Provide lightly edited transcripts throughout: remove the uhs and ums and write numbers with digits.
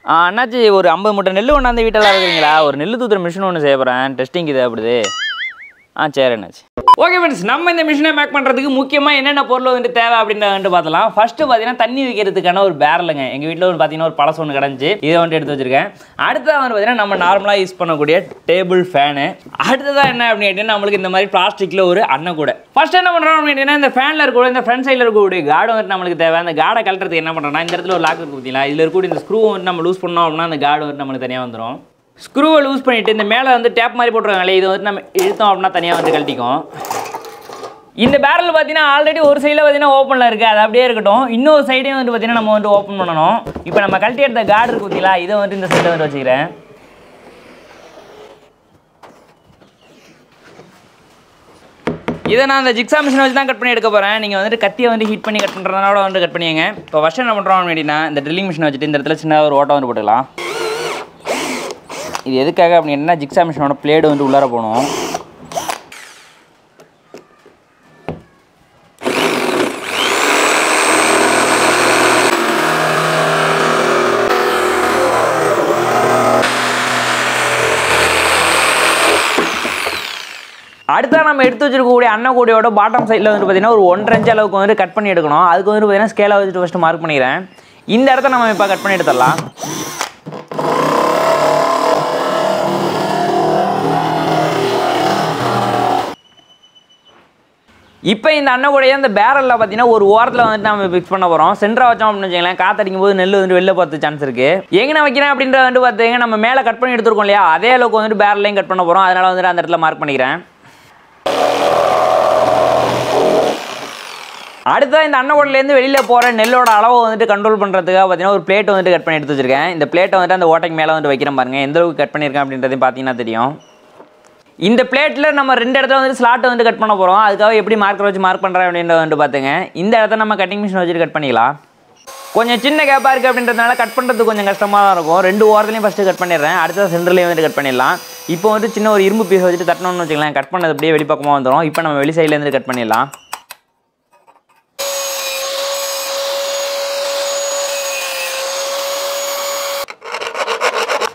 அண்ணாச்சி ஒரு 50 மூட்டை நெல் கொண்டாந்து வீட்டில் இருக்கிறீங்களா? ஒரு நெல் தூத்துற மிஷின் ஒன்று செய்ய போகிறேன், டெஸ்டிங் தேவைப்படுது. சரி அண்ணாச்சி. ஓகே ஃப்ரெண்ட்ஸ், நம்ம இந்த மிஷினை மேக் பண்ணுறதுக்கு முக்கியமாக என்னென்ன பொருள் வந்து தேவை அப்படின்றத பார்த்தலாம். ஃபர்ஸ்ட்டு பார்த்தீங்கன்னா தண்ணி வைக்கிறதுக்கான ஒரு பேரலுங்க. எங்கள் வீட்டில் ஒரு பார்த்தீங்கன்னா ஒரு பழசு ஒன்று கிடந்துச்சு, இதை வந்துட்டு எடுத்து வச்சிருக்கேன். அடுத்ததாக வந்து பார்த்தீங்கன்னா நம்ம நார்மலாக யூஸ் பண்ணக்கூடிய டேபிள் ஃபேனு. அடுத்ததாக என்ன அப்படின்னு கேட்டீங்கன்னா நம்மளுக்கு இந்த மாதிரி பிளாஸ்டிக்கில் ஒரு அன்னை கூட. ஃபர்ஸ்ட் என்ன பண்ணுறோம் அப்படின்னு கேட்டீங்கன்னா இந்த ஃபேனில் இருக்கக்கூடிய இந்த ஃப்ரண்ட் சைடில் இருக்கக்கூடிய கார்டு வந்துட்டு நம்மளுக்கு தேவை. அந்த கார்டை கழட்டுறதுக்கு என்ன பண்ணுறோம்னா இந்த இடத்துல ஒரு லாக் இருக்கு பார்த்தீங்களா, இதில் இருக்கக்கூடிய இந்த ஸ்க்ரூ வந்துட்டு நம்ம லூஸ் பண்ணோம் அப்படின்னா அந்த கார்டு வந்துட்டு நம்மளுக்கு தனியாக வந்துடும். ஸ்க்ரூவை லூஸ் பண்ணிவிட்டு இந்த மேலே வந்து டேப் மாதிரி போட்டுருக்காங்களே, இது வந்து நம்ம இழுத்தோம் அப்படின்னா தனியாக வந்து கழட்டிக்கும். இந்த பேரல் பார்த்தீங்கன்னா ஆல்ரெடி ஒரு சைடில் பார்த்தீங்கன்னா ஓப்பனில் இருக்குது, அது அப்படியே இருக்கட்டும். இன்னொரு சைடையும் வந்து பார்த்தீங்கன்னா நம்ம வந்து ஓப்பன் பண்ணணும். இப்போ நம்ம கழட்டி எடுத்த கார்டு இருக்கு பார்த்தீங்களா, இதை வந்து இந்த சைடில் வந்து வச்சுக்கிறேன். இதை நான் அந்த ஜிக்ஸா மிஷினை வச்சு தான் கட் பண்ணி எடுக்க போகிறேன். நீங்கள் வந்துட்டு கத்தியை வந்து ஹீட் பண்ணி கட் பண்ணுறதுனால வந்து கட் பண்ணிங்க. இப்போ ஃபஸ்ட் என்ன பண்ணுறோம் அப்படின்னா இந்த ட்ரில்லிங் மிஷினை வச்சுட்டு இந்த இடத்துல சின்ன ஒரு ஓட்டம் வந்து போட்டுக்கலாம். இது எதுக்காக அப்படின்னா ஜிக்ஸா மிஷினோட பிளேடு வந்து உள்ளார போகணும். அடுத்தா நம்ம எடுத்து வச்சிருக்கக்கூடிய அன்னை கூடையோட பாட்டம் சைடில் வந்து பார்த்தீங்கன்னா ஒரு 1.5 இன்ச் அளவுக்கு வந்து கட் பண்ணி எடுக்கணும். அதுக்கு வந்து பார்த்தீங்கன்னா ஸ்கேலை வச்சுட்டு ஃபஸ்ட்டு மார்க் பண்ணிக்கிறேன். இந்த இடத்த நம்ம இப்போ கட் பண்ணி எடுத்துடலாம். இப்போ இந்த அன்னை கூடையை இந்த பேரலில் பார்த்தீங்கன்னா ஒரு ஓரத்தில் வந்துட்டு நம்ம ஃபிக்ஸ் பண்ண போகிறோம். சென்டராக வச்சோம் அப்படின்னு வச்சுக்கலாம், காற்றடிக்கும் போது நெல் வந்து வெளில போகிறது சான்ஸ் இருக்குது. எங்கே வைக்கிறேன் அப்படின்றத வந்து பார்த்தீங்கன்னா நம்ம மேலே கட் பண்ணி எடுத்துருக்கோம் இல்லையா, அதே அளவுக்கு வந்துட்டு பேரலையும் கட் பண்ண போகிறோம். அதனால் வந்துட்டு அந்த இடத்துல மார்க் பண்ணிக்கிறேன். அடுத்தது இந்த அன்னை கூடையிலேருந்து வெளியில் போகிற நெல்லோட அளவை வந்துட்டு கண்ட்ரோல் பண்ணுறதுக்காக பார்த்தீங்கன்னா ஒரு பிளேட் வந்துட்டு கட் பண்ணி எடுத்து வச்சிருக்கேன். இந்த பிளேட்டை வந்துட்டு அந்த ஓட்டைக்கு மேலே வந்து வைக்கிறேன் பாருங்கள், எந்த அளவுக்கு கட் பண்ணியிருக்கேன் அப்படின்றதையும் பார்த்தீங்கன்னா தெரியும். இந்த பிளேட்டில் நம்ம 2 இடத்துல வந்து ஸ்லாட்டை வந்து கட் பண்ண போகிறோம். அதுக்காக எப்படி மார்க்கர் வச்சு மார்க் பண்ணுறேன் அப்படின்றத வந்து பார்த்துங்க. இந்த இடத்த நம்ம கட்டிங் மிஷின் வச்சுட்டு கட் பண்ணிக்கலாம். கொஞ்சம் சின்ன கேப்பாக இருக்குது அப்படின்றதுனால கட் பண்ணுறது கொஞ்சம் கஷ்டமாக தான் இருக்கும். 2 ஓரத்துலையும் ஃபஸ்ட்டு கட் பண்ணிடுறேன். அடுத்தது சென்டர்லேயும் வந்து கட் பண்ணிடலாம். இப்போ வந்து சின்ன ஒரு இரும்பு பீஸ் வச்சுட்டு தட்டணும்னு வச்சுக்கலாம், கட் பண்ணது அப்படியே வெளிப்பக்கமாக வந்துடும். இப்போ நம்ம வெளி சைட்லேருந்து கட் பண்ணிடலாம்.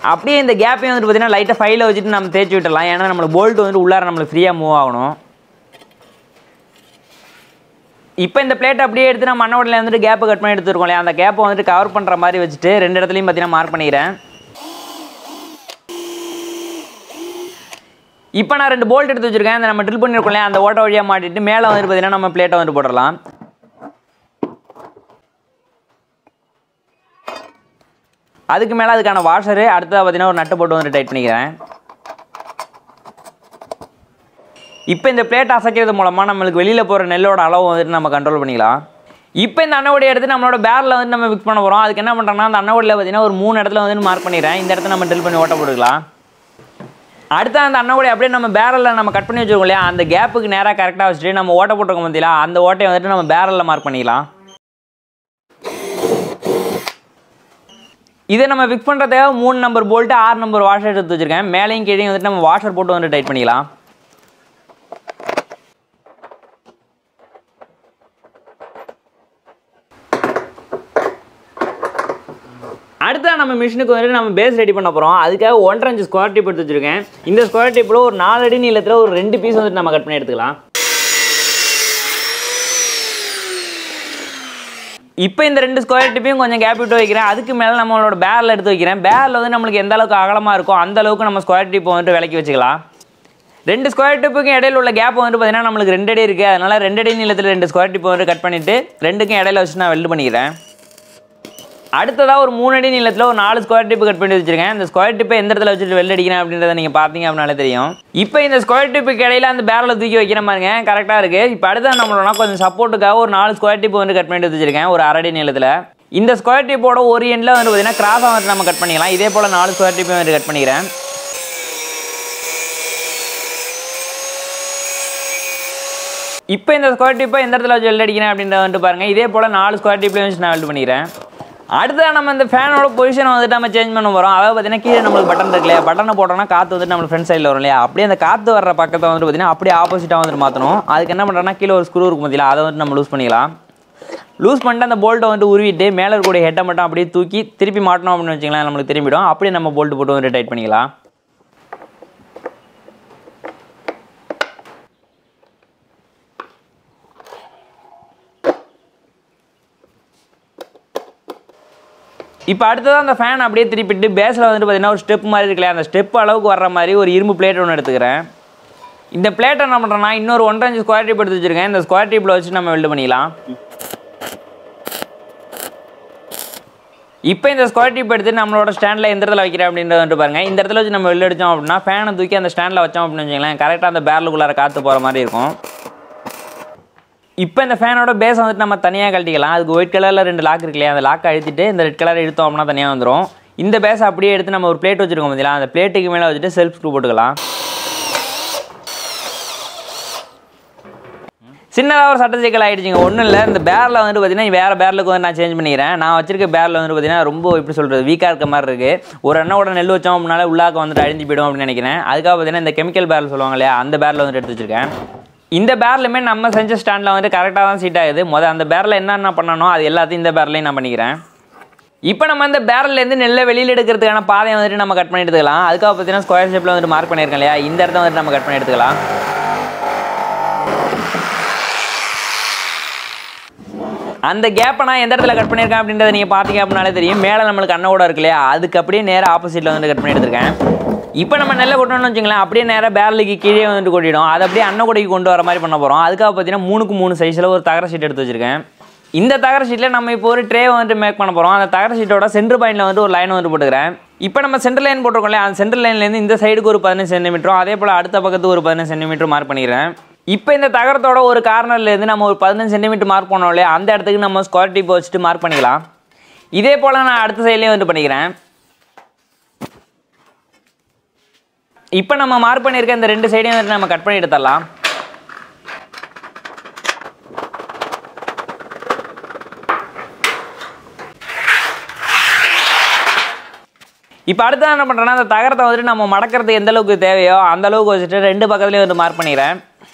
அப்படியே இந்த கேப்பையும் வந்து பார்த்தீங்கன்னா லைட்டாக ஃபைலை வச்சுட்டு நம்ம தேய்ச்சி விட்டுடலாம். ஏன்னா நம்மளுக்கு போல்ட் வந்து உள்ளார நம்மளுக்கு ஃப்ரீயாக மூவ் ஆகணும். இப்போ இந்த பிளேட் அப்படியே எடுத்து நம்ம அன்னை கூடையில் வந்துட்டு கேப்பை கட் பண்ணி எடுத்துருக்கோம் இல்லையா, அந்த கேப்பை வந்துட்டு கவர் பண்ணுற மாதிரி வச்சுட்டு 2 இடத்துலையும் பார்த்தீங்கன்னா மார்க் பண்ணிக்கிறேன். இப்போ நான் 2 போல்ட் எடுத்து வச்சுருக்கேன். அந்த நம்ம ட்ரில் பண்ணியிருக்கோம் இல்லையா, அந்த ஓட்ட வழியாக மாட்டிட்டு மேலே வந்துட்டு பார்த்தீங்கன்னா நம்ம பிளேட்டை வந்துட்டு போடலாம். அதுக்கு மேலே அதுக்கான வாஷரு, அடுத்ததாக பார்த்தீங்கன்னா ஒரு நட்டு போட்டு வந்து டைட் பண்ணிக்கிறேன். இப்போ இந்த பிளேட் அசைக்கிறது மூலமாக நம்மளுக்கு வெளியில் போகிற நெல்லோட அளவு வந்துட்டு நம்ம கண்ட்ரோல் பண்ணிக்கலாம். இப்போ இந்த அன்னை கூடையை எடுத்து நம்மளோட பேரில் வந்து நம்ம ஃபிக்ஸ் பண்ண போகிறோம். அதுக்கு என்ன பண்ணுறோம்னா அந்த அன்னை கூடையில் பார்த்தீங்கன்னா ஒரு 3 இடத்துல வந்து மார்க் பண்ணிடுறேன். இந்த இடத்துல நம்ம ட்ரில் பண்ணி ஓட்ட போட்டுக்கலாம். அடுத்த அந்த அன்னை கூடையை அப்படியே நம்ம பேரலில் நம்ம கட் பண்ணி வச்சுருக்கோம் இல்லையா, அந்த கேப்புக்கு நேராக கரெக்டாக வச்சுட்டு நம்ம ஓட்ட போட்டுருக்கோம் பார்த்தீங்களா, அந்த ஓட்டையை வந்துட்டு நம்ம பேரலில் மார்க் பண்ணிக்கலாம். இதை நம்ம ஃபிக்ஸ் பண்ணுறதுக்காக 3 நம்பர் போல்ட்டு 6 நம்பர் வாஷர் எடுத்து வச்சுருக்கேன். மேலேயும் கீழே வந்துட்டு நம்ம வாஷர் போட்டு வந்து டைட் பண்ணிக்கலாம். அடுத்த நம்ம மிஷினுக்கு வந்துட்டு நம்ம பேஸ் ரெடி பண்ண போகிறோம். அதுக்காக 1.5 இன்ச் ஸ்கொயர் டேப் எடுத்து வச்சுருக்கேன். இந்த ஸ்கொயர் டேப்பில் ஒரு 4 அடி நீளத்தில் ஒரு 2 பீஸ் வந்துட்டு நம்ம கட் பண்ணி எடுத்துக்கலாம். இப்போ இந்த 2 ஸ்கொயர் டிப்பையும் கொஞ்சம் கேப் விட்டு வைக்கிறேன். அதுக்கு மேலே நம்மளோட பேரில் எடுத்து வைக்கிறேன். பேரில் வந்து நம்மளுக்கு எந்த அளவுக்கு அகலமாக இருக்கும் அந்த அளவுக்கு நம்ம ஸ்கொயர் டிப்பை வந்துட்டு விலக்கி வச்சுக்கலாம். 2 ஸ்கொயர் டிப்புக்கும் இடையில உள்ள கேப் வந்து பார்த்தீங்கன்னா நம்மளுக்கு 2 அடி இருக்குது. அதனால் 2 அடி நீளத்தில் 2 ஸ்கொயர் டிப்பை வந்து கட் பண்ணிவிட்டு 2க்கும் இடையில வச்சு நான் வெல்டு பண்ணிக்கிறேன். அடுத்ததாக ஒரு 3 அடி நீளத்தில் ஒரு 4 ஸ்கொயர் டிப்பு கட் பண்ணி வச்சுருக்கேன். இந்த ஸ்கொயர் டிப்பை எந்த இடத்துல வச்சுட்டு வெல்டு அடிக்கிறேன் அப்படின்றத நீங்கள் பார்த்தீங்க அப்படின்னாலே தெரியும். இப்போ இந்த ஸ்கொயர் டிப்புக்கு இடையில அந்த பேரில் தூக்கி வைக்கிற மாதிரிங்க கரெக்டாக இருக்குது. இப்போ அடுத்த நம்மளோட கொஞ்சம் சப்போர்ட்டுக்காக ஒரு 4 ஸ்கொயர் டிப்பு வந்து கட் பண்ணி வச்சுருக்கேன் ஒரு 1/2 அடி நீளத்தில். இந்த ஸ்கொயர் டிப்போட ஒரு எண்டில் வந்து பார்த்தீங்கன்னா கிராஸாக வந்து நம்ம கட் பண்ணிக்கலாம். இதே போல் 4 ஸ்கொயர் டிப்பை வந்து கட் பண்ணிக்கிறேன். இப்போ இந்த ஸ்கொயர் டிப்பை எந்த இடத்துல வச்சு வெல்டு அடிக்கிறேன் அப்படின்றத வந்துட்டு பாருங்கள். இதே போல் 4 ஸ்கொயர் டிப்லேயும் வச்சு நான் வெல்டு பண்ணிக்கிறேன். அடுத்த நம்ம இந்த ஃபேனோட பொசிஷனை வந்துட்டு நம்ம சேஞ்ச் பண்ண போகிறோம். அதாவது பார்த்தீங்கன்னா கீழே நம்மளுக்கு பட்டன் இருக்கு இல்லையா, பட்டனை போட்டோம்னா காற்று வந்துட்டு நம்ம ஃப்ரண்ட் சைடில் வரும் இல்லையா, அப்படியே அந்த காற்று வர்ற பக்கத்தை வந்துட்டு பார்த்தீங்கன்னா அப்படியே ஆப்போசிட்டாக வந்துட்டு மாற்றணும். அதுக்கு என்ன பண்ணுறோம்னா கீழே ஒரு ஸ்க்ரூ இருக்கும் பார்த்தீங்களா, அதை வந்துட்டு நம்ம லூஸ் பண்ணிக்கலாம். லூஸ் பண்ணிட்டு அந்த போல்ட்டை வந்துட்டு உருவிட்டு மேலே இருக்கக்கூடிய ஹெட்டை மட்டும் அப்படியே தூக்கி திருப்பி மாட்டணும் அப்படின்னு வச்சிங்களேன், நம்மளுக்கு திரும்பிடும். அப்படியே நம்ம போல்ட்டு போட்டு வந்துட்டு டைட் பண்ணிக்கலாம். இப்போ அடுத்ததான் அந்த ஃபேன் அப்படியே திருப்பிட்டு பேஸில் வந்துட்டு பார்த்தீங்கன்னா ஒரு ஸ்டெப் மாதிரி இருக்குல்ல, அந்த ஸ்டெப் அளவுக்கு வர்ற மாதிரி ஒரு இரும்பு பிளேட் ஒன்று எடுத்துக்கிறேன். இந்த பிளேட்டை என்ன பண்ணுறேன்னா இன்னொரு 1.5 இன்ச் ஸ்கொயர் டீப் எடுத்து வச்சுருக்கேன். இந்த ஸ்கொயர் டீப்பில் வச்சு நம்ம வெல்டு பண்ணிக்கலாம். இப்போ இந்த ஸ்கொயர் டீப் எடுத்து நம்மளோட ஸ்டாண்டில் எந்த இடத்துல வைக்கிறேன் அப்படின்றத வந்துட்டு பாருங்கள். இந்த இடத்துல வச்சு நம்ம வெல்டு அடித்தோம் அப்படின்னா ஃபேனை தூக்கி அந்த ஸ்டாண்டில் வச்சோம் அப்படின்னு வச்சுக்கலாம், கரெக்டாக அந்த பேரலுக்குள்ளார காற்று போகிற மாதிரி இருக்கும். இப்போ இந்த ஃபேனோட பேஸ் வந்துட்டு நம்ம தனியாக கழட்டிக்கலாம். அதுக்கு ஒயிட் கலரில் 2 லாக் இருக்கு இல்லையா, அந்த லாக்கை அழுத்திட்டு இந்த ரெட் கலர் எடுத்தோம் அப்படின்னா தனியாக வந்துடும். இந்த பேஸை அப்படியே எடுத்து நம்ம ஒரு பிளேட் வச்சுருக்கோம் பார்த்தீங்களா, அந்த பிளேட்டுக்கு மேலே வச்சுட்டு செல்ஃப் ஸ்க்ரூ போட்டுக்கலாம். சின்னதாக ஒரு சட்ட சிக்கல் ஆகிடுச்சிங்க. ஒன்றும் இல்லை, இந்த பேரில் வந்துட்டு பார்த்தீங்கன்னா வேறு பேரலுக்கு வந்து நான் சேஞ்ச் பண்ணிக்கிறேன். நான் வச்சிருக்க பேரில் வந்துட்டு பார்த்தீங்கன்னா ரொம்ப எப்படி சொல்கிறது வீக்காக இருக்க மாதிரி இருக்குது. ஒரு எண்ணெயோட நெல் வச்சோம் அப்படின்னால உள்ளாக்க வந்துட்டு அழிஞ்சு போயிடும் அப்படின்னு நினைக்கிறேன். அதுக்காக பார்த்தீங்கன்னா இந்த கெமிக்கல் பேரல் சொல்லுவாங்க இல்லையா, அந்த பேரில் வந்துட்டு எடுத்து வச்சுருக்கேன். இந்த பேரலுமே நம்ம செஞ்ச ஸ்டாண்டில் வந்துட்டு கரெக்டாக தான் சீட் ஆகுது. அந்த பேரில் என்னென்ன பண்ணணும் அது எல்லாத்தையும் இந்த பேரலையும் நான் பண்ணிக்கிறேன். இப்போ நம்ம இந்த பேரல்லேருந்து நெல்லை வெளியில் எடுக்கிறதுக்கான பாதையை வந்துட்டு நம்ம கட் பண்ணி எடுத்துக்கலாம். அதுக்காக பார்த்தீங்கன்னா ஸ்கொயர் ஷேப்பில் வந்துட்டு மார்க் பண்ணியிருக்கேன் இல்லையா, இந்த இடத்த வந்துட்டு நம்ம கட் பண்ணி எடுத்துக்கலாம். அந்த கேப்பை நான் எந்த இடத்துல கட் பண்ணியிருக்கேன் அப்படின்றத நீங்கள் பார்த்தீங்க அப்படின்னாலே தெரியும். மேலே நம்மளுக்கு அண்ணன் கூட இருக்கு இல்லையா, அதுக்கு அப்படியே நேராக ஆப்போசிட்டில் வந்து கட் பண்ணி எடுத்துருக்கேன். இப்போ நம்ம நெல்லை கொட்டணும்னு வச்சுங்களேன், அப்படியே நேராக பேரலுக்கு கீழே வந்துட்டு கொட்டிடும். அதை அப்படியே அன்னக்கூடைக்கு கொண்டு வர மாதிரி பண்ண போகிறோம். அதுக்காக பார்த்தீங்கன்னா 3x 3 சைஸில் ஒரு தகர ஷீட் எடுத்து வச்சுருக்கேன். இந்த தகர ஷீட்டில் நம்ம இப்போ ஒரு ட்ரே வந்துட்டு மேக் பண்ண போகிறோம். அந்த தகர ஷீட்டோட சென்டர் பாயிண்டில் வந்துட்டு ஒரு லைன் வந்துட்டு போட்டுக்கிறேன். இப்போ நம்ம சென்டர் லைன் போட்டிருக்கோம் இல்லையா, அந்த சென்டர் லைன்லேருந்து இந்த சைடுக்கு ஒரு 15 சென்டிமீட்டரும் அதே போல் அடுத்த பக்கத்துக்கு ஒரு 15 சென்டிமீட்டர் மார்க் பண்ணிக்கிறேன். இப்போ இந்த தகரத்தோட ஒரு கார்னர்லேருந்து நம்ம ஒரு 15 சென்டிமீட்டர் மார்க் பண்ணோம் இல்லையா, அந்த இடத்துக்கு நம்ம ஸ்கொயர் டீப் வச்சுட்டு மார்க் பண்ணிக்கலாம். இதே போல் நான் அடுத்த சைட்லேயும் வந்துட்டு பண்ணிக்கிறேன். இப்போ நம்ம மார்க் பண்ணியிருக்க இந்த 2 சைடையும் வந்துட்டு நம்ம கட் பண்ணி எடுத்துடலாம். இப்போ அடுத்த என்ன பண்ணுறேன்னா, அந்த தகரத்தை வந்துட்டு நம்ம மடக்கிறதுக்கு எந்த அளவுக்கு தேவையோ அந்த அளவுக்கு வச்சுட்டு 2 பக்கத்துலேயும் வந்து மார்க் பண்ணிக்கிறேன்.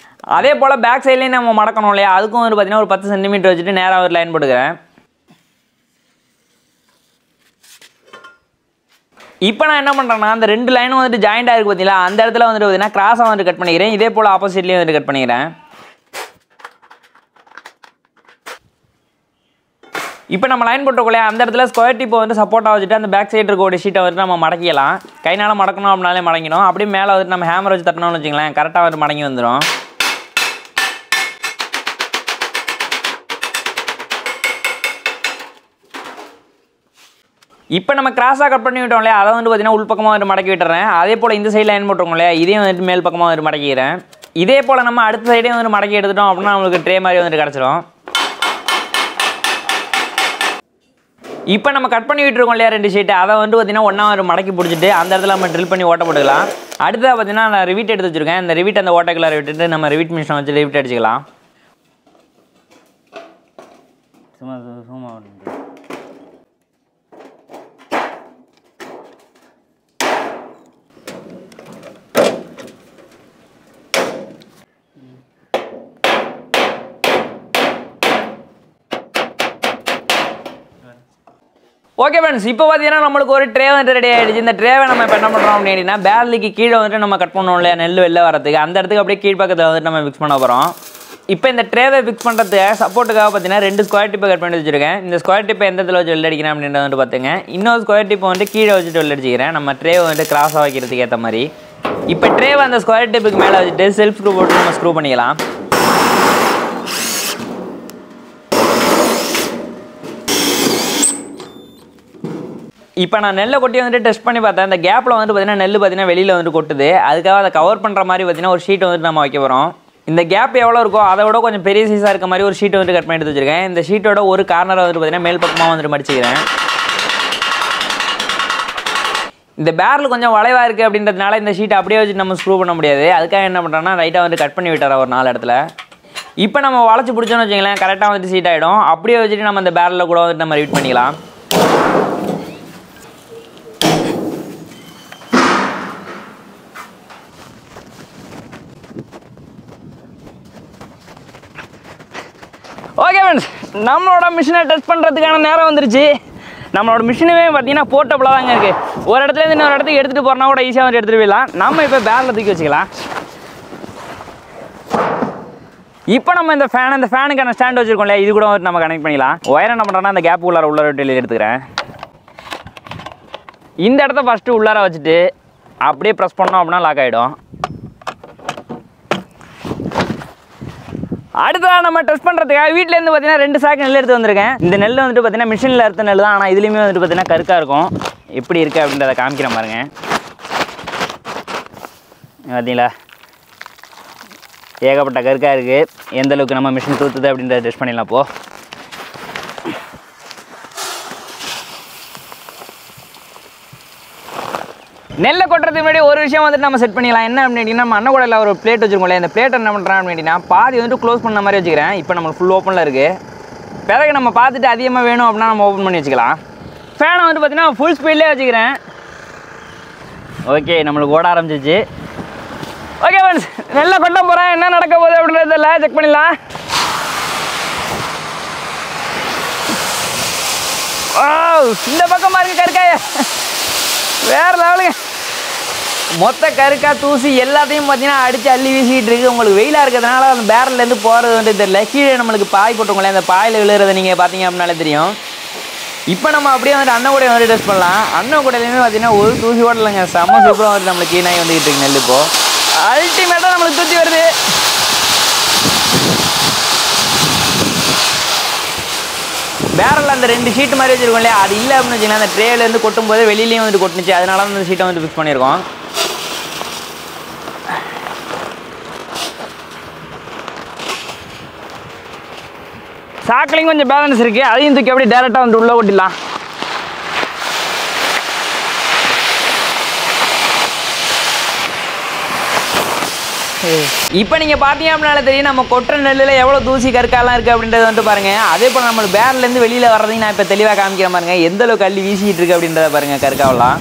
அதே போல் பேக் சைட்லேயும் நம்ம மடக்கணும் இல்லையா, அதுக்கும் வந்து பார்த்தீங்கன்னா ஒரு 10 சென்டிமீட்டர் வச்சுட்டு நேராக ஒரு லைன் போட்டுக்கிறேன். இப்போ நான் என்ன பண்ணுறேன்னா, அந்த 2 லைனும் வந்துட்டு ஜாயிண்டாக இருக்குது பார்த்தீங்களா, அந்த இடத்துல வந்துட்டு பார்த்தீங்கன்னா கிராஸாக வந்துட்டு கட் பண்ணிக்கிறேன். இதே போல் ஆப்போசிட்லேயும் வந்துட்டு கட் பண்ணிக்கிறேன். இப்போ நம்ம லைன் போட்டோம்லையா, அந்த இடத்துல ஸ்கொயர் டிப்பை வந்து சப்போர்ட்டாக வச்சுட்டு அந்த பேக் சைடு இருக்கக்கூடிய ஷீட்டை வந்துட்டு நம்ம மடக்கிக்கலாம். கைனால் மடக்கணும் அப்படின்னாலே மடங்கிடும். அப்படியே மேலே வந்துட்டு நம்ம ஹேமர் வச்சு தட்டணும்னு வச்சுங்களேன், கரெக்டாக வந்துட்டு மடங்கி வந்துடும். இப்போ நம்ம கிராஸாக கட் பண்ணி விட்டோம் இல்லையா, அதை வந்து பார்த்தீங்கன்னா உள்பக்கமாக வந்து மடக்கி விட்டுறேன். அதே போல் இந்த சைடு லைன் போட்டிருக்கோம் இல்லையா, இதையும் வந்துட்டு மேல் பக்கமாக வந்து மடக்கிக்கிறேன். இதே போல் நம்ம அடுத்த சைடே வந்து மடக்கி எடுத்துட்டோம் அப்படின்னா நம்மளுக்கு ட்ரே மாதிரி வந்துட்டு கிடச்சிரும். இப்போ நம்ம கட் பண்ணி விட்டுருக்கோம் இல்லையா 2 ஷீட்டு, அதை வந்து பார்த்தீங்கன்னா ஒன்றா ஒரு மடக்கி பிடிச்சிட்டு அந்த இடத்துல நம்ம ட்ரில் பண்ணி ஓட்ட போட்டுக்கலாம். அடுத்ததாக பார்த்தீங்கன்னா நான் ரிவீட் எடுத்து வச்சுருக்கேன். இந்த ரிவீட் அந்த ஓட்டைக்குள்ளார விட்டுட்டு நம்ம ரிவீட் மிஷினை வச்சு ரிவீட் அடிச்சுக்கலாம். ஓகே ஃப்ரெண்ட்ஸ், இப்போ பார்த்தீங்கன்னா நம்மளுக்கு ஒரு ட்ரே வந்துட்டு ரெடி ஆகிடுச்சு. இந்த ட்ரேவை நம்ம இப்போ என்ன பண்ணுறோம் அப்படின்னா, பேரலுக்கு கீழே வந்துட்டு நம்ம கட் பண்ணோம் இல்லையா நெல் வெளில வரதுக்கு, அந்த இடத்துக்கு அப்படியே கீழ் பக்கத்தில் வந்துட்டு நம்ம ஃபிக்ஸ் பண்ண போகிறோம். இப்போ இந்த ட்ரேவை ஃபிக்ஸ் பண்ணுறதுக்கு சப்போர்ட்டுக்காக பார்த்தீங்கன்னா 2 ஸ்கொயர் டிப்பை கட் பண்ணி வச்சுருக்கேன். இந்த ஸ்கொயர் டிப்பை எந்த இடத்துல வச்சு வெல்ட் அடிக்கிறேன் அப்படின்றத வந்துட்டு பார்த்துங்க. இன்னொரு ஸ்கொயர் டிப்பை வந்துட்டு கீழே வச்சுட்டு வெல்ட் அடிச்சிக்கிறேன், நம்ம ட்ரேவை வந்துட்டு கிராஸாக வைக்கிறதுக்கு ஏற்ற மாதிரி. இப்போ ட்ரேவை அந்த ஸ்கொயர் டிப்புக்கு மேலே வச்சுட்டு செல்ஃப் ஸ்க்ரூ போட்டு நம்ம ஸ்க்ரூ பண்ணிக்கலாம். இப்போ நான் நெல்லை கொட்டி வந்துட்டு டெஸ்ட் பண்ணி பார்த்தேன். இந்த கேப்பில் வந்து பார்த்தீங்கன்னா நெல் பார்த்தீங்கன்னா வெளியில் வந்துட்டு கொட்டுது. அதுக்காக அதை கவர் பண்ணுற மாதிரி பார்த்தீங்கன்னா ஒரு ஷீட்டை வந்துட்டு நம்ம வைக்க போகிறோம். இந்த கேப் எவ்வளோ இருக்கோ அதை விட கொஞ்சம் பெரிய சைஸாக இருக்க மாதிரி ஒரு ஷீட்டை வந்துட்டு கட் பண்ணி எடுத்து வச்சுருக்கேன். இந்த ஷீட்டோட ஒரு கார்னரை வந்துட்டு பார்த்தீங்கன்னா மேல் பக்கமாக வந்துட்டு மடிச்சுக்கிறேன். இந்த பேரல் கொஞ்சம் வளைவாக இருக்குது அப்படின்றதுனால இந்த ஷீட்டை அப்படியே வச்சுட்டு நம்ம ஸ்க்ரூ பண்ண முடியாது. அதுக்காக என்ன பண்ணுறோன்னா ரைட்டாக வந்து கட் பண்ணி விட்டுறேன் ஒரு 4 இடத்துல. இப்போ நம்ம வளைச்சி பிடிச்சோன்னு வச்சுங்களேன், கரெக்டாக வந்துட்டு சீட் ஆகிடும். அப்படியே வச்சுட்டு நம்ம இந்த பேரலில் கூட வந்துட்டு நம்ம ரிவீட் பண்ணிக்கலாம். ஓகே ஃப்ரெண்ட்ஸ், நம்மளோட மிஷினை டெஸ்ட் பண்ணுறதுக்கான நேரம் வந்துருச்சு. நம்மளோட மிஷினுமே பார்த்தீங்கன்னா போர்ட்டபுளாக தாங்க இருக்குது. ஒரு இடத்துலேருந்து இன்னொரு இடத்துக்கு எடுத்துகிட்டு போகிறனா கூட ஈஸியாக வந்து எடுத்துகிட்டு போயிடலாம். நம்ம இப்போ பேரில் தூக்கி வச்சுக்கலாம். இப்போ நம்ம இந்த ஃபேனுக்கான ஸ்டாண்ட் வச்சுருக்கோம் இல்லையா, இது கூட நம்ம கனெக்ட் பண்ணிக்கலாம். ஒயர் என்ன பண்ணுறோன்னா அந்த கேப் உள்ளார வெளியே எடுத்துக்கிறேன். இந்த இடத்த ஃபஸ்ட்டு உள்ளார வச்சுட்டு அப்படியே ப்ரெஸ் பண்ணோம் அப்படின்னா லாக் ஆகிடும். அடுத்ததாக நம்ம டெஸ்ட் பண்ணுறதுக்காக வீட்டிலேருந்து பார்த்தீங்கன்னா 2 சாக்கு நெல் எடுத்து வந்திருக்கேன். இந்த நெல் வந்துட்டு பார்த்தீங்கன்னா மிஷினில் அறுத்த நெல் தான். ஆனால் இதுலேயுமே வந்துட்டு பார்த்தீங்கன்னா கருக்காக இருக்கும். எப்படி இருக்குது அப்படின்றத காமிக்கிற பாருங்க. பார்த்தீங்களா, ஏகப்பட்ட கருக்காக இருக்குது. எந்தளவுக்கு நம்ம மிஷின் தூத்துது அப்படின்றத டெஸ்ட் பண்ணிடலாம். அப்போது நெல்லை கொட்டுறதுக்கு முன்னாடி ஒரு விஷயம் வந்துட்டு நம்ம செட் பண்ணிக்கலாம். என்ன அப்படின்னா, நம்ம அன்னக்கூடையில் ஒரு பிளேட் வச்சுருக்கோம்ல, இந்த பிளேட்டை என்ன பண்ணுறான் அப்படின்னா பாதி வந்துட்டு க்ளோஸ் பண்ண மாதிரி வச்சுக்கிறேன். இப்போ நம்மளுக்கு ஃபுல் ஓப்பனில் இருக்குது. பிறகு நம்ம பார்த்துட்டு அதிகமாக வேணும் அப்படின்னா நம்ம ஓப்பன் பண்ணி வச்சுக்கலாம். ஃபேனை வந்து பார்த்தீங்கன்னா ஃபுல் ஸ்பீட்லேயே வச்சுக்கிறேன். ஓகே, நம்மளுக்கு ஓட ஆரம்பிச்சிச்சு. ஓகே ஃப்ரெண்ட்ஸ், நெல்லை கொட்ட போகிறேன். என்ன நடக்க போகுது அப்படின்றதில்ல, செக் பண்ணிடலாம். இந்த பக்கம் பாருங்க, கருக்காய வேறு லெவலுங்க. மொத்த கருக்கா தூசி எல்லாத்தையும் பார்த்தீங்கன்னா அடித்து அள்ளி வீசிக்கிட்டு இருக்குது. உங்களுக்கு வெயிலாக இருக்கிறதுனால அந்த பேரல்லேருந்து போகிறது வந்து தெரியல. கீழே நம்மளுக்கு பாய் போட்டுங்களேன், அந்த பாயில் விழுறதை நீங்கள் பார்த்தீங்க அப்படின்னாலே தெரியும். இப்போ நம்ம அப்படியே வந்துட்டு அன்னக்கூடையை வந்து டெஸ்ட் பண்ணலாம். அன்னக்கூடையிலையுமே பார்த்தீங்கன்னா ஒரு தூசி ஓடலைங்க. செம்ம சூப்பராக வந்துட்டு நம்மளுக்கு கீழாகி வந்துக்கிட்டு இருக்கு நெல். இப்போது அல்டிமேட்டாக நம்மளுக்கு தூத்தி வருது. பேரலில் அந்த 2 ஷீட்டு மாதிரி வச்சுருக்கோம் இல்லையா, அது இல்லை அப்படின்னு வச்சுக்கலாம். அந்த ட்ரேலேருந்து கொட்டும் போது வெளியிலையும் வந்துட்டு கொட்டுனுச்சு. அதனால தான் அந்த ஷீட்டை வந்து ஃபிக்ஸ் பண்ணியிருக்கோம். சாக்கிலையும் கொஞ்சம் பேலன்ஸ் இருக்குது. அதையும் தூக்கி அப்படியே டேரெக்டாக வந்து உள்ளே கொட்டிடலாம். இப்போ நீங்கள் பார்த்தீங்க அப்படின்னால தெரியும் நம்ம கொட்டுற நெல்லில் எவ்வளோ தூசி கற்காலாம் இருக்குது அப்படின்றத வந்துட்டு பாருங்கள். அதே போல் நம்ம பேர்லேருந்து வெளியில் வர்றதையும் நான் இப்போ தெளிவாக காமிக்கிற பாருங்க. எந்த அளவுக்கு அள்ளி வீசிக்கிட்டு இருக்கு அப்படின்றத பாருங்கள் கற்காவெல்லாம்.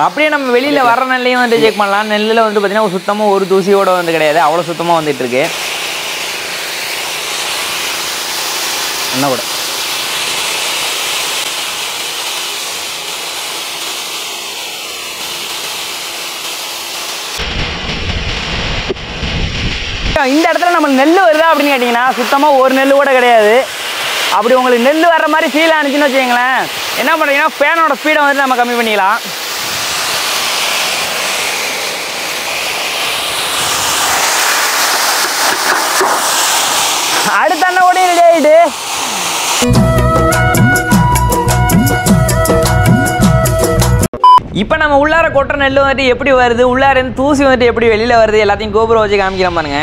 அப்படியே நம்ம வெளியில் வர்ற நெல்லையும் வந்து செக் பண்ணலாம். நெல்லில் வந்து பார்த்தீங்கன்னா சுத்தமாக ஒரு தூசியோடு வந்து கிடையாது, அவ்வளோ சுத்தமாக வந்துட்டு இருக்கு. என்ன கூட இந்த இடத்துல நம்ம நெல் வருதா அப்படின்னு கேட்டிங்கன்னா சுத்தமாக ஒரு நெல் கூட கிடையாது. அப்படி உங்களுக்கு நெல் வர்ற மாதிரி ஃபீல் ஆனிச்சுன்னு வச்சுக்கங்களேன், என்ன பண்ணுறீங்கன்னா ஃபேனோட ஸ்பீடை வந்து நம்ம கம்மி பண்ணிக்கலாம். அடுத்த அண்ணன் கூட ரெடி ஆகிட்டு இப்போ நம்ம உள்ளார கொட்டுற நெல் வந்துட்டு எப்படி வருது, உள்ளார இருந்து தூசி வந்துட்டு எப்படி வெளியில் வருது எல்லாத்தையும் கோபுரம் வச்சு காமிக்கிறேன் பாருங்க.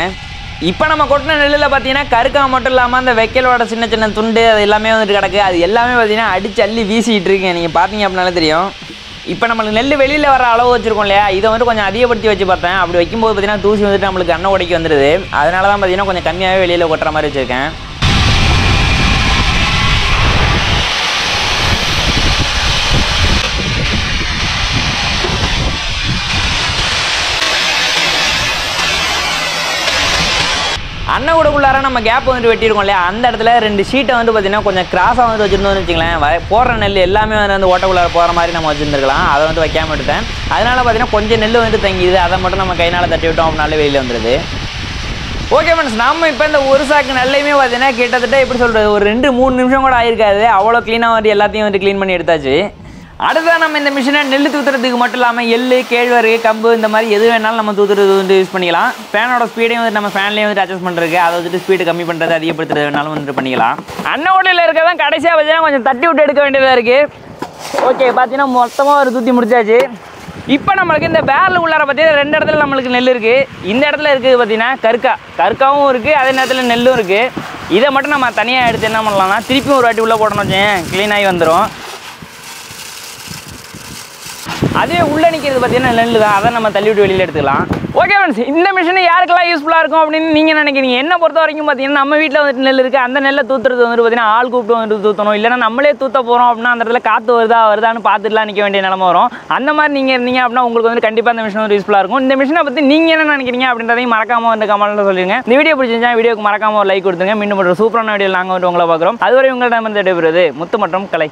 இப்போ நம்ம கொட்டின நெல்லில் பார்த்தீங்கன்னா கருக்கா மட்டும் இல்லாமல் அந்த வெக்கையிலோட சின்ன சின்ன துண்டு அது எல்லாமே வந்துட்டு கிடக்கு. அது எல்லாமே பார்த்தீங்கன்னா அடிச்சு அள்ளி வீசிக்கிட்டு இருக்கேன். நீங்கள் பார்த்தீங்க அப்படின்னாலே தெரியும். இப்போ நம்மளுக்கு நெல் வெளியில் வர அளவு வச்சுருக்கோம் இல்லையா, இதை வந்து கொஞ்சம் அதிகப்படுத்தி வச்சு பார்த்தேன். அப்படி வைக்கும்போது பார்த்தீங்கன்னா தூசி வந்துட்டு நம்மளுக்கு அன்ன உடைக்கு வந்துடுது. அதனால தான் பார்த்தீங்கன்னா கொஞ்சம் கம்மியாகவே வெளியில் கொட்டுற மாதிரி வச்சுருக்கேன். அன்னக்கூடக்குள்ளார நம்ம கேப் வந்துட்டு வெட்டியிருக்கோம் இல்லையா, அந்த இடத்துல 2 ஷீட்டை வந்து பார்த்தீங்கன்னா கொஞ்சம் கிராஸாக வந்து வச்சுருந்தோம்னு வச்சுங்களேன். போடுற நெல் எல்லாமே வந்து ஓட்டக்குள்ளார போகிற மாதிரி நம்ம வச்சுருந்துருக்கலாம். அதை வந்து வைக்காம விட்டுட்டேன். அதனால் பார்த்தீங்கன்னா கொஞ்சம் நெல் வந்துட்டு தங்கிடுது. அதை மட்டும் நம்ம கைனால் தட்டி விட்டோம் அப்படின்னாலே வெளியில் வந்துடுது. ஓகே ஃப்ரெண்ட்ஸ், நம்ம இப்போ இந்த ஒரு சாக்கு நெல்லையுமே பார்த்தீங்கன்னா கிட்டத்தட்ட எப்படி சொல்கிறது ஒரு 2-3 நிமிஷம் கூட ஆயிருக்காது. அவ்வளோ க்ளீனாக வந்து எல்லாத்தையும் வந்து க்ளீன் பண்ணி எடுத்தாச்சு. அடுத்ததான் நம்ம இந்த மிஷினை நெல் தூத்துறதுக்கு மட்டும் இல்லாமல் எள்ளு, கேழ்வரகு, கம்பு இந்த மாதிரி எது வேணாலும் நம்ம தூத்துறது வந்து யூஸ் பண்ணிக்கலாம். ஃபேனோட ஸ்பீடையும் வந்து நம்ம ஃபேன்லேயும் வந்து அட்ஜஸ்ட் பண்ணுறதுக்கு, அதை வந்துட்டு ஸ்பீடு கம்மி பண்ணுறது அதிகப்படுத்துறது வேணாலும் வந்துட்டு பண்ணிக்கலாம். அன்னக்கூடையில் இருக்கதான் கடைசியாக பார்த்தீங்கன்னா கொஞ்சம் தட்டி விட்டு எடுக்க வேண்டியதாக இருக்குது. ஓகே, பார்த்தீங்கன்னா மொத்தமாக ஒரு தூத்தி முடிச்சாச்சு. இப்போ நம்மளுக்கு இந்த பேரில் உள்ளார பார்த்தீங்கன்னா 2 இடத்துல நம்மளுக்கு நெல் இருக்குது. இந்த இடத்துல இருக்குது பார்த்தீங்கன்னா கருக்காவும் இருக்குது, அதே நேரத்தில் நெல்லும் இருக்குது. இதை மட்டும் நம்ம தனியாக எடுத்து என்ன பண்ணலாம்னா திருப்பியும் ஒரு வாட்டி உள்ளே போடணும் வச்சேன், க்ளீனாகி வந்துடும். அதே உள்ளே நிற்கிறது பார்த்தீங்கன்னா நெல் தான், அதை நம்ம தள்ளி விட்டு வெளியில் எடுத்துக்கலாம். ஓகே ஃப்ரெண்ட்ஸ், இந்த மிஷின் யாருக்கெல்லாம் யூஸ்ஃபுல்லாக இருக்கும் அப்படின்னு நீங்கள் நினைக்கிறீங்க? என்ன பொறுத்த வரைக்கும் பார்த்தீங்கன்னா நம்ம வீட்டில் வந்துட்டு நெல் இருக்குது, அந்த நெல்லை தூத்துறது வந்துட்டு பார்த்தீங்கன்னா ஆள் கூப்பிட்டு வந்துட்டு தூத்தணும். இல்லைனா நம்மளே தூத்த போகிறோம் அப்படின்னா அந்த இடத்துல காற்று வருதான்னு பார்த்துட்டுலாம் நிற்க வேண்டிய நிலம வரும். அந்த மாதிரி நீங்கள் இருந்தீங்க அப்படின்னா உங்களுக்கு வந்து கண்டிப்பாக இந்த மிஷின் வந்து யூஸ்ஃபுல்லாக இருக்கும். இந்த மிஷினை பற்றி நீங்கள் என்ன நினைக்கிறீங்க அப்படின்றதையும் மறக்காம வந்து கமெண்ட்ல சொல்லுங்க. இந்த வீடியோ பிடிச்சிருந்தா வீடியோக்கு மறக்காம ஒரு லைக் கொடுத்துங்க. மீண்டும் ஒரு சூப்பரான வீடியோ நாங்கள் வந்து உங்களை பார்க்குறோம். அதுவரை உங்களிடம் வந்து விடைபெறுவது முத்து மற்றும் கலை.